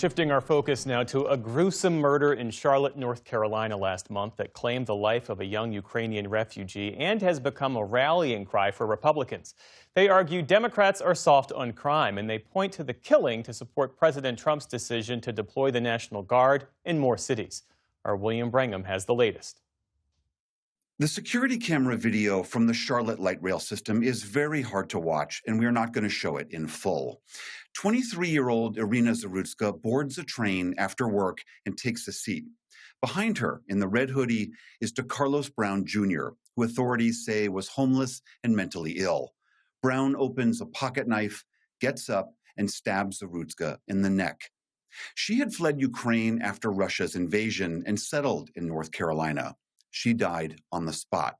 Shifting our focus now to a gruesome murder in Charlotte, North Carolina last month that claimed the life of a young Ukrainian refugee and has become a rallying cry for Republicans. They argue Democrats are soft on crime, and they point to the killing to support President Trump's decision to deploy the National Guard in more cities. Our William Brangham has the latest. The security camera video from the Charlotte light rail system is very hard to watch, and we are not going to show it in full. 23-year-old Irina Zarutska boards a train after work and takes a seat. Behind her, in the red hoodie, is DeCarlos Brown Jr., who authorities say was homeless and mentally ill. Brown opens a pocket knife, gets up, and stabs Zarutska in the neck. She had fled Ukraine after Russia's invasion and settled in North Carolina. She died on the spot.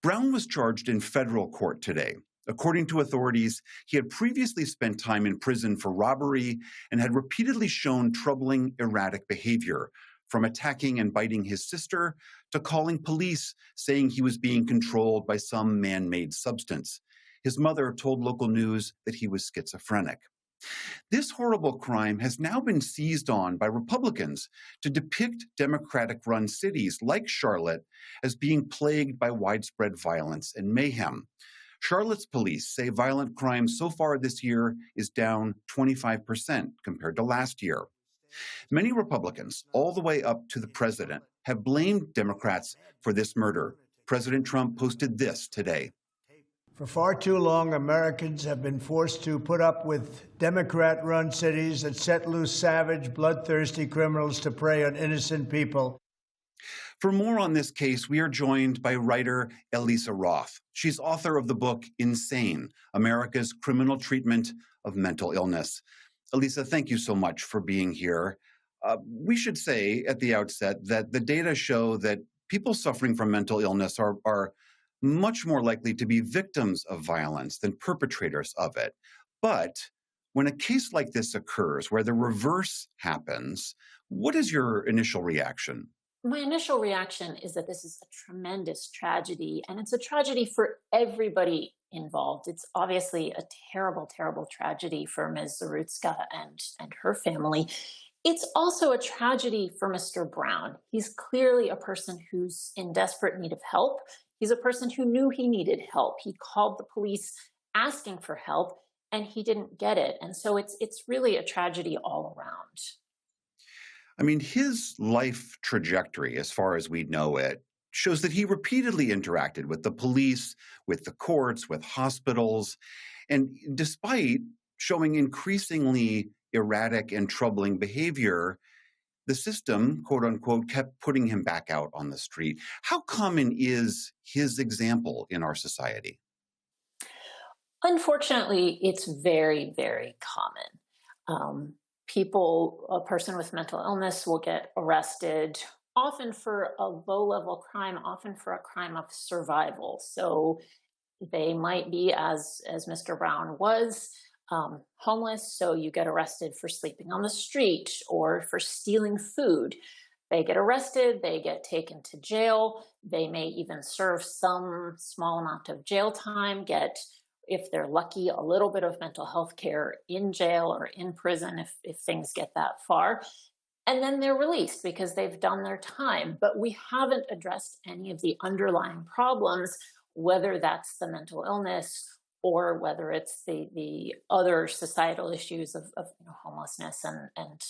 Brown was charged in federal court today. According to authorities, he had previously spent time in prison for robbery and had repeatedly shown troubling, erratic behavior, from attacking and biting his sister to calling police, saying he was being controlled by some man-made substance. His mother told local news that he was schizophrenic. This horrible crime has now been seized on by Republicans to depict Democratic-run cities like Charlotte as being plagued by widespread violence and mayhem. Charlotte's police say violent crime so far this year is down 25% compared to last year. Many Republicans, all the way up to the president, have blamed Democrats for this murder. President Trump posted this today. For far too long, Americans have been forced to put up with Democrat-run cities that set loose savage, bloodthirsty criminals to prey on innocent people. For more on this case, we are joined by writer Elisa Roth. She's author of the book Insane: America's Criminal Treatment of Mental Illness. Elisa, thank you so much for being here. We should say at the outset that the data show that people suffering from mental illness are much more likely to be victims of violence than perpetrators of it. But when a case like this occurs, where the reverse happens, what is your initial reaction? My initial reaction is that this is a tremendous tragedy, and it's a tragedy for everybody involved. It's obviously a terrible, terrible tragedy for Ms. Zarutska and her family. It's also a tragedy for Mr. Brown. He's clearly a person who's in desperate need of help. He's a person who knew he needed help. He called the police asking for help, and he didn't get it. And so it's really a tragedy all around. I mean, his life trajectory, as far as we know it, shows that he repeatedly interacted with the police, with the courts, with hospitals. And despite showing increasingly erratic and troubling behavior, the system, quote unquote, kept putting him back out on the street. How common is his example in our society? Unfortunately, it's very, very common. A person with mental illness will get arrested, often for a low-level crime, often for a crime of survival. So they might be, as Mr. Brown was, homeless, so you get arrested for sleeping on the street or for stealing food. They get arrested, they get taken to jail, they may even serve some small amount of jail time, get, if they're lucky, a little bit of mental health care in jail or in prison if things get that far. And then they're released because they've done their time. But we haven't addressed any of the underlying problems, whether that's the mental illness or whether it's the other societal issues of homelessness and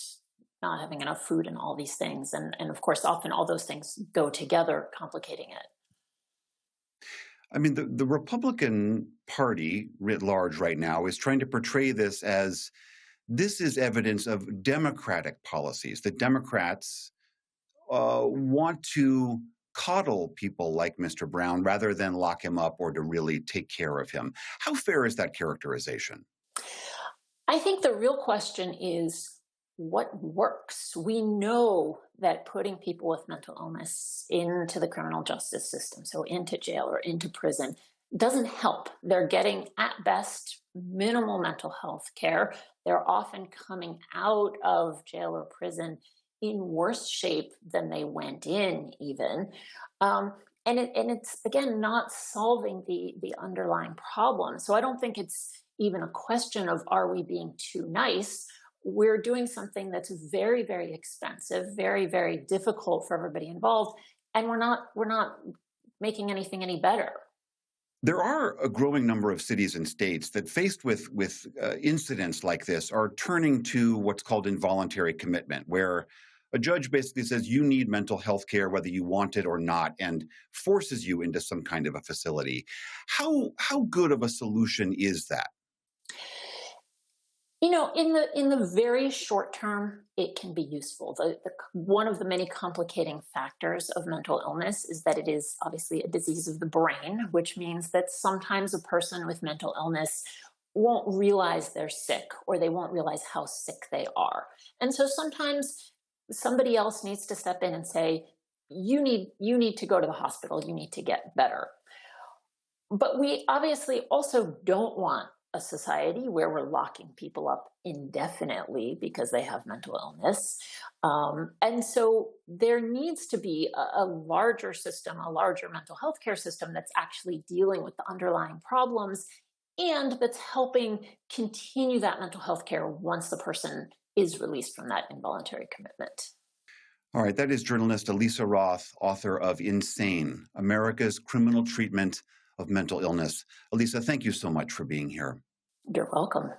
not having enough food and all these things. And of course, often all those things go together, complicating it. I mean, the Republican Party writ large right now is trying to portray this as this is evidence of Democratic policies. The Democrats want to coddle people like Mr. Brown rather than lock him up or to really take care of him. How fair is that characterization? I think the real question is what works. We know that putting people with mental illness into the criminal justice system, so into jail or into prison, doesn't help. They're getting, at best, minimal mental health care. They're often coming out of jail or prison in worse shape than they went in, even. And it's, again, not solving the underlying problem. So I don't think it's even a question of, are we being too nice? we're doing something that's very, very expensive, very, very difficult for everybody involved, and we're not making anything any better. There are a growing number of cities and states that, faced with incidents like this, are turning to what's called involuntary commitment, where a judge basically says you need mental health care whether you want it or not, and forces you into some kind of a facility. How good of a solution is that? You know, in the very short term, it can be useful. One of the many complicating factors of mental illness is that it is obviously a disease of the brain, which means that sometimes a person with mental illness won't realize they're sick, or they won't realize how sick they are. And so sometimes somebody else needs to step in and say, you need to go to the hospital, you need to get better. But we obviously also don't want a society where we're locking people up indefinitely because they have mental illness. And so there needs to be a larger system, a larger mental health care system that's actually dealing with the underlying problems and that's helping continue that mental health care once the person is released from that involuntary commitment. All right, that is journalist Elisa Roth, author of Insane: America's Criminal Treatment of Mental Illness. Elisa, thank you so much for being here. You're welcome.